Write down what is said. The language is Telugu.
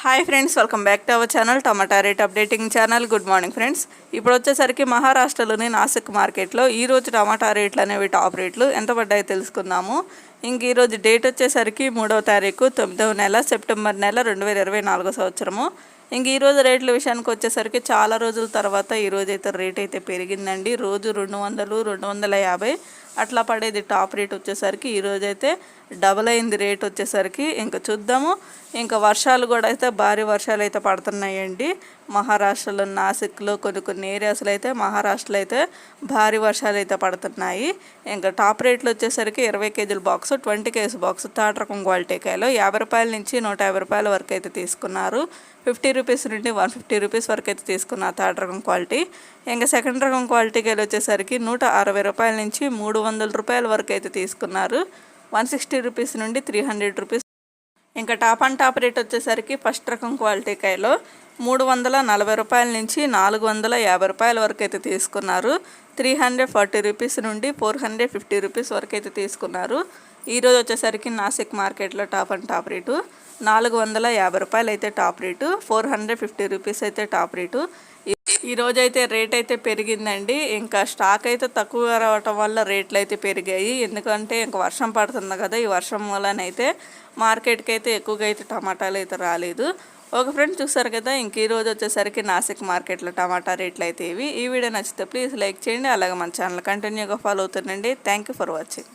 Hi friends, welcome back to our channel tomato rate updating channel. Good morning friends. ఇప్పుడు వచ్చేసరికి మహారాష్ట్రలోని నాసిక్ మార్కెట్లో ఈరోజు టమాటా రేట్లు అనేవి టాప్ రేట్లు ఎంత పడ్డాయో తెలుసుకుందాము. ఇంక ఈరోజు డేట్ వచ్చేసరికి 3వ తారీఖు 9వ నెల సెప్టెంబర్ నెల 2024 సంవత్సరము. ఇంక ఈరోజు రేట్ల విషయానికి వచ్చేసరికి చాలా రోజుల తర్వాత ఈరోజు అయితే రేట్ అయితే పెరిగిందండి. రోజు 200, 250 అట్లా పడేది టాప్ రేట్ వచ్చేసరికి ఈరోజు అయితే డబల్ అయింది రేట్ వచ్చేసరికి. ఇంకా చూద్దాము. ఇంకా వర్షాలు కూడా అయితే భారీ వర్షాలు అయితే పడుతున్నాయండి మహారాష్ట్రలో. నాసిక్లో కొన్ని ఏరియాస్లో అయితే మహారాష్ట్రలో అయితే భారీ వర్షాలు అయితే పడుతున్నాయి. ఇంకా టాప్ రేట్లు వచ్చేసరికి 20 కేజీల బాక్స్, 20 కేజీ బాక్స్ థర్డ్ రకం క్వాలిటీ కాయలు 50 రూపాయల నుంచి 150 రూపాయల వరకు అయితే తీసుకున్నారు. 50 రూపీస్ నుండి 150 రూపీస్ వరకు అయితే తీసుకున్నారు థర్డ్ రకం క్వాలిటీ. ఇంకా సెకండ్ రకం క్వాలిటీ కాయలు వచ్చేసరికి 160 రూపాయల నుంచి 300 రూపాయల వరకు అయితే తీసుకున్నారు. 160 రూపీస్ నుండి 300 రూపీస్. ఇంకా టాప్ అండ్ టాప్ రేట్ వచ్చేసరికి ఫస్ట్ రకం క్వాలిటీ కాయలో 340 రూపాయల నుంచి 450 రూపాయల వరకు అయితే తీసుకున్నారు. 340 రూపీస్ నుండి 450 రూపీస్ వరకు అయితే తీసుకున్నారు. ఈరోజు వచ్చేసరికి నాసిక్ మార్కెట్లో టాప్ అండ్ టాప్ రేటు 450 రూపాయలు అయితే టాప్ రేటు, 450 రూపీస్ అయితే టాప్ రేటు. ఈరోజు అయితే రేట్ అయితే పెరిగిందండి. ఇంకా స్టాక్ అయితే తక్కువ రావటం వల్ల రేట్లు అయితే పెరిగాయి. ఎందుకంటే ఇంకా వర్షం పడుతుంది కదా, ఈ వర్షం వల్లనైతే మార్కెట్కి అయితే ఎక్కువగా అయితే టమాటాలు అయితే రాలేదు. ఒక ఫ్రెండ్ చూసారు కదా, ఇంక ఈరోజు వచ్చేసరికి నాసిక్ మార్కెట్లో టమాటా రేట్లు అయితే ఇవి. ఈ వీడియో నచ్చితే ప్లీజ్ లైక్ చేయండి, అలాగే మన ఛానల్ కంటిన్యూగా ఫాలో అవుతుండండి. Thank you for watching.